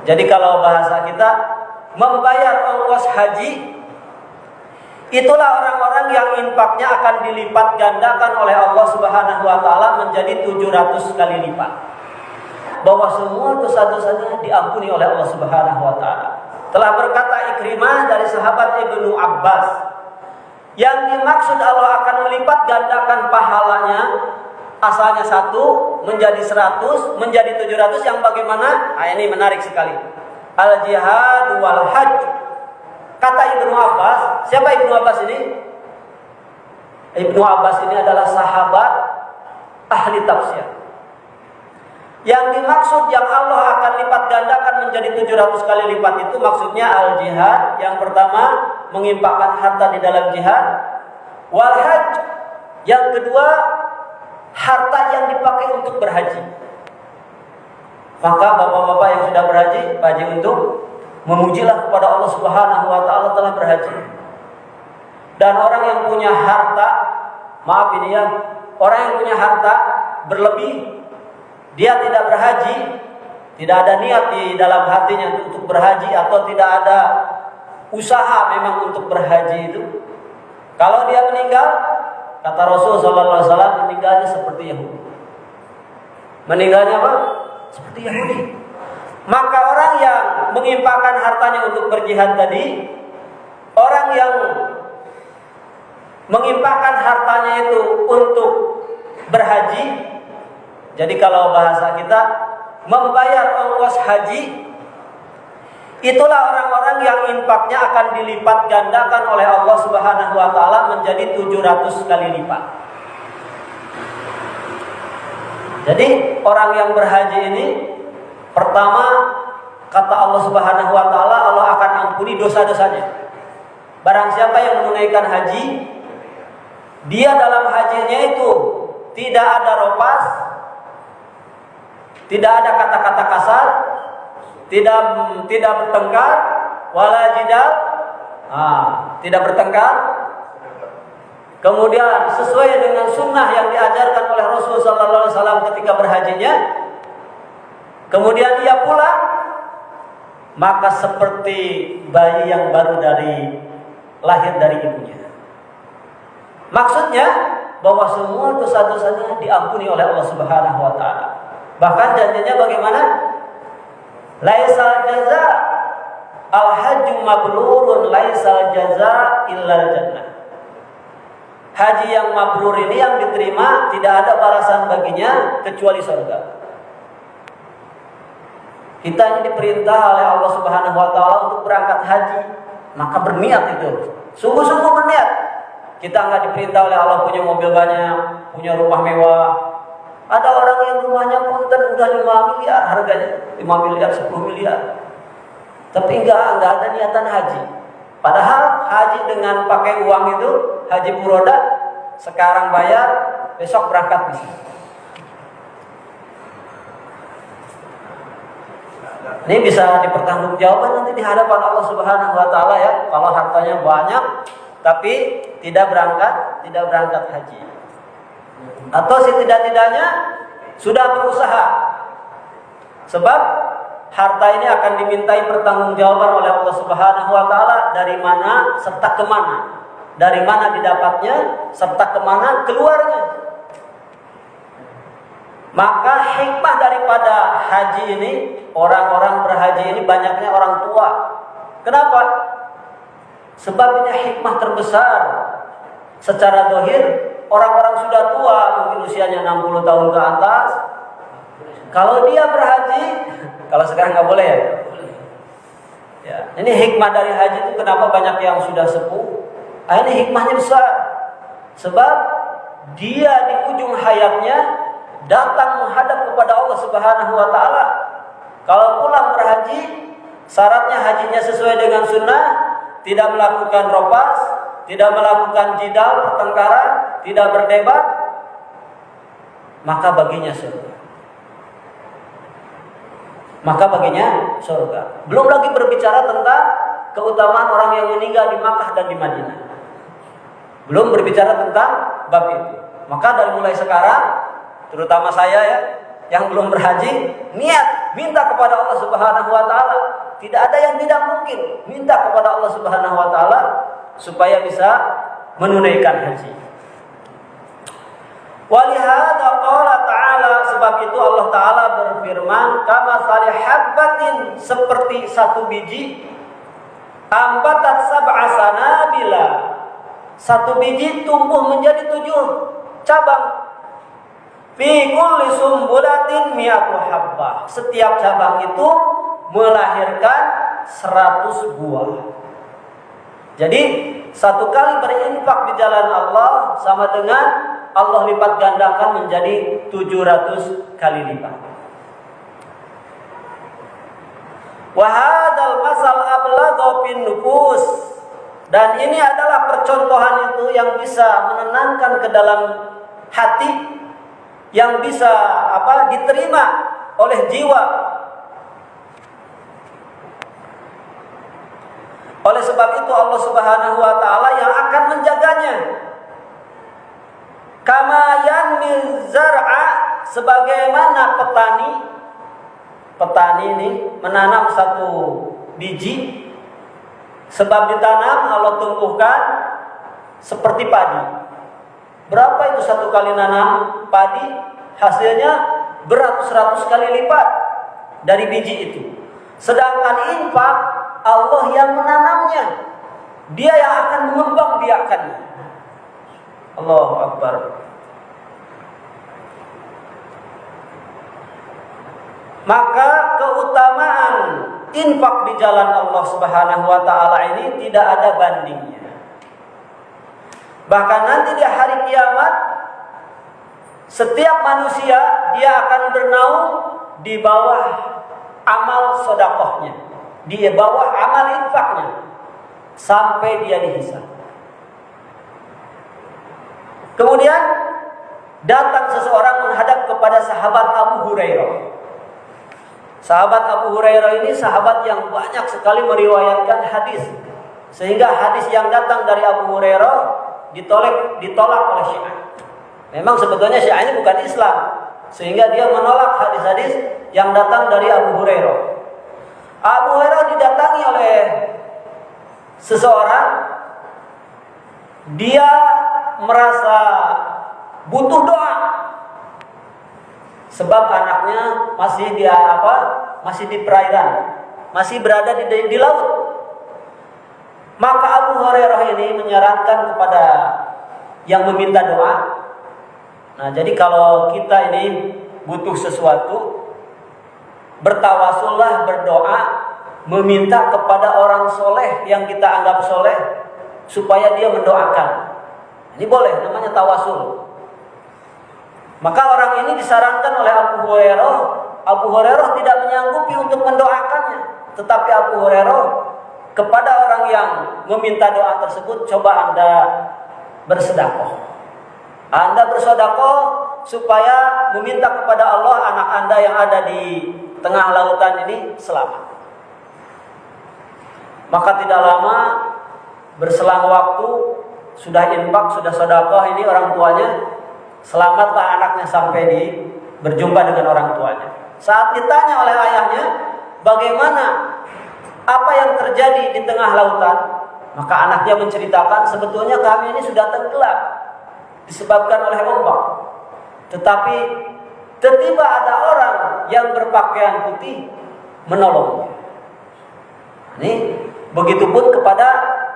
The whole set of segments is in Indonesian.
Jadi kalau bahasa kita, membayar ongkos haji, itulah orang-orang yang infaknya akan dilipat gandakan oleh Allah Subhanahu wa taala menjadi 700 kali lipat. Bahwa semua dosa-dosanya diampuni oleh Allah Subhanahu wa taala. Telah berkata Ikrimah dari sahabat Ibnu Abbas, yang dimaksud Allah akan melipat gandakan pahalanya, asalnya 1 menjadi 100, menjadi 700, yang bagaimana? Nah, ini menarik sekali. Al-jihad wal hajj. Kata Ibnu Abbas, siapa Ibnu Abbas ini? Ibnu Abbas ini adalah sahabat ahli tafsir. Yang dimaksud yang Allah akan lipat gandakan menjadi 700 kali lipat itu maksudnya al-jihad. Yang pertama, menginfakkan harta di dalam jihad. Wal hajj. Yang kedua, harta yang dipakai untuk berhaji. Maka bapak-bapak yang sudah berhaji, wajib untuk memujilah kepada Allah Subhanahu wa taala telah berhaji. Dan orang yang punya harta, maaf ini ya, orang yang punya harta berlebih, dia tidak berhaji, tidak ada niat di dalam hatinya untuk berhaji, atau tidak ada usaha memang untuk berhaji itu. Kalau dia meninggal, kata Rasul sallallahu alaihi wasallam, meninggalnya seperti Yahudi. Meninggalnya apa? Seperti Yahudi. Maka orang yang menginfakkan hartanya untuk berjihad tadi, orang yang menginfakkan hartanya itu untuk berhaji, jadi kalau bahasa kita, membayar ongkos haji, itulah orang-orang yang infaknya akan dilipat gandakan oleh Allah Subhanahu wa taala menjadi 700 kali lipat. Jadi orang yang berhaji ini, pertama kata Allah Subhanahu wa taala, Allah akan ampuni dosa-dosanya. Barang siapa yang menunaikan haji, dia dalam hajinya itu tidak ada ropas, tidak ada kata-kata kasar, tidak bertengkar, wala jidal, tidak bertengkar. Kemudian sesuai dengan sunnah yang diajarkan oleh Rasul sallallahu alaihi wasallam ketika berhajinya. Kemudian ia pulang, maka seperti bayi yang baru lahir dari ibunya. Maksudnya bahwa semua dosa-dosanya diampuni oleh Allah Subhanahu wa taala. Bahkan janjinya bagaimana? Laisal jaza al-hajju mabrurun, laisal jaza illal jannah. Haji yang mabrur ini yang diterima tidak ada balasan baginya kecuali surga. Kita ini diperintah oleh Allah Subhanahu wa taala untuk berangkat haji, maka berniat itu. Sungguh-sungguh berniat. Kita enggak diperintah oleh Allah punya mobil banyak, punya rumah mewah. Ada orang yang rumahnya punten udah 5 miliar harganya, 5 miliar, 10 miliar. Tapi enggak ada niatan haji. Padahal haji dengan pakai uang itu, haji furoda, sekarang bayar, besok berangkat bisa. Ini bisa dipertanggungjawabkan nanti di hadapan Allah Subhanahu wa taala ya, kalau hartanya banyak tapi tidak berangkat haji. Atau setidak-tidaknya sudah berusaha. Sebab harta ini akan dimintai pertanggungjawaban oleh Allah Subhanahu wa taala, dari mana serta kemana, dari mana didapatnya serta kemana keluarnya. Maka hikmah daripada haji ini, orang-orang berhaji ini banyaknya orang tua. Kenapa? Sebab ini hikmah terbesar. Secara zahir, orang-orang sudah tua, mungkin usianya 60 tahun ke atas. Kalau dia berhaji, kalau sekarang nggak boleh ya. Ya, ini hikmah dari haji itu kenapa banyak yang sudah sepuh. Ini hikmahnya besar. Sebab dia di ujung hayatnya datang menghadap kepada Allah Subhanahu wa taala. Kalau pulang berhaji, syaratnya hajinya sesuai dengan sunnah, tidak melakukan ropas, tidak melakukan jidal, pertengkaran, tidak berdebat, maka baginya surga. Belum lagi berbicara tentang keutamaan orang yang meninggal di Makkah dan di Madinah. Belum berbicara tentang bab itu. Maka dari mulai sekarang, terutama saya ya, yang belum berhaji, niat minta kepada Allah Subhanahu wa taala. Tidak ada yang tidak mungkin, minta kepada Allah Subhanahu wa taala supaya bisa menunaikan haji. Walihada qala ta'ala, sebab itu Allah taala berfirman, kama salih habbatin, seperti satu biji, ambatat sab'a sanabila, satu biji tumbuh menjadi 7 cabang. Fi kulli sumbulatin mi'atu habbah, setiap cabang itu melahirkan 100 buah. Jadi satu kali berinfak di jalan Allah sama dengan Allah lipat gandakan menjadi 700 kali lipat. Wa hadzal masal ablagha fin nufus, dan ini adalah percontohan itu yang bisa menenangkan ke dalam hati, yang bisa diterima oleh jiwa. Oleh sebab itu Allah Subhanahu wa taala yang akan menjaganya. Kama yanmi zar'a, sebagaimana petani ini menanam satu biji, sebab ditanam Allah tumbuhkan seperti padi. Berapa itu satu kali nanam padi? Hasilnya beratus-ratus kali lipat dari biji itu. Sedangkan infak, Allah yang menanamnya, Dia yang akan mengembangbiakannya. Allahu Akbar. Maka keutamaan infak di jalan Allah Subhanahu wa taala ini tidak ada bandingnya. Bahkan nanti di hari kiamat, setiap manusia dia akan bernaung di bawah amal sedekahnya, di bawah amal infaknya, sampai dia dihisab. Kemudian datang seseorang menghadap kepada sahabat Abu Hurairah. Sahabat Abu Hurairah ini sahabat yang banyak sekali meriwayatkan hadis, sehingga hadis yang datang dari Abu Hurairah ditolak oleh Syiah. Memang sebetulnya Syiah ini bukan Islam, sehingga dia menolak hadis-hadis yang datang dari Abu Hurairah. Abu Hurairah didatangi oleh seseorang, dia merasa butuh doa sebab anaknya masih di perairan, masih berada di laut. Maka Abu Hurairah ini menyarankan kepada yang meminta doa. Nah, jadi kalau kita ini butuh sesuatu, bertawasullah, berdoa, meminta kepada orang soleh yang kita anggap soleh supaya dia mendoakan. Ini boleh, namanya tawasul. Maka orang ini disarankan oleh Abu Hurairah. Abu Hurairah tidak menyanggupi untuk mendoakannya, tetapi Abu Hurairah kepada orang yang meminta doa tersebut, coba Anda bersedekah. Anda bersedekah supaya meminta kepada Allah anak Anda yang ada di tengah lautan ini selamat. Maka tidak lama berselang waktu, sudah infak, sudah sedekah, ini orang tuanya selamatlah anaknya sampai berjumpa dengan orang tuanya. Saat ditanya oleh ayahnya, bagaimana, apa yang terjadi di tengah lautan? Maka anaknya menceritakan, sebetulnya kami ini sudah tenggelam disebabkan oleh ombak. Tetapi tiba-tiba ada orang yang berpakaian putih menolongnya. Ini begitupun kepada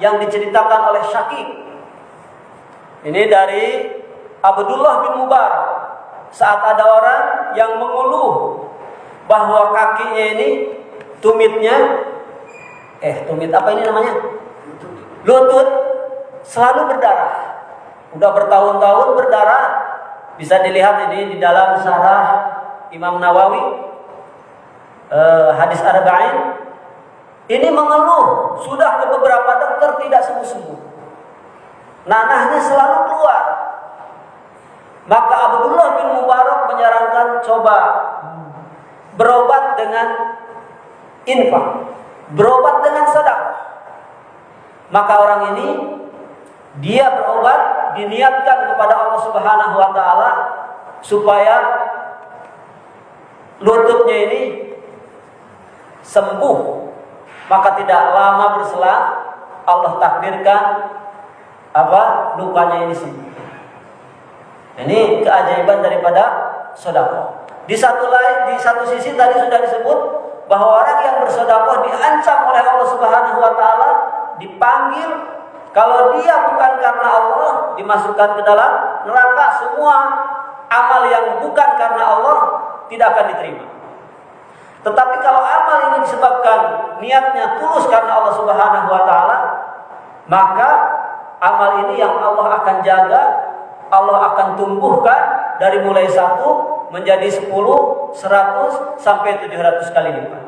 yang diceritakan oleh Syakib. Ini dari Abdullah bin Mubarak. Saat ada orang yang mengeluh bahwa kakinya ini tumitnya tumit apa ini namanya? Lutut selalu berdarah. Udah bertahun-tahun berdarah. Bisa dilihat ini di dalam syarah Imam Nawawi hadis Arba'in. Ini mengeluh, sudah ke beberapa dokter tidak sembuh-sembuh. Nanahnya selalu keluar. Maka Abdullah bin Mubarak menyarankan, coba berobat dengan infak, berobat dengan sedekah. Maka orang ini dia berobat, diniatkan kepada Allah Subhanahu wa taala supaya lututnya ini sembuh, maka tidak lama berselang Allah takdirkan lukanya ini sembuh. Ini keajaiban daripada sedekah. Di satu sisi tadi sudah disebut bahwa orang yang bersedekah diancam oleh Allah Subhanahu wa taala, dipanggil, kalau dia bukan karena Allah dimasukkan ke dalam neraka. Semua amal yang bukan karena Allah tidak akan diterima. Tetapi kalau amal ini disebabkan niatnya tulus karena Allah Subhanahu wa taala, maka amal ini yang Allah akan jaga, Allah akan tumbuhkan dari mulai 1 menjadi 10, 100 sampai 700 kali lipat.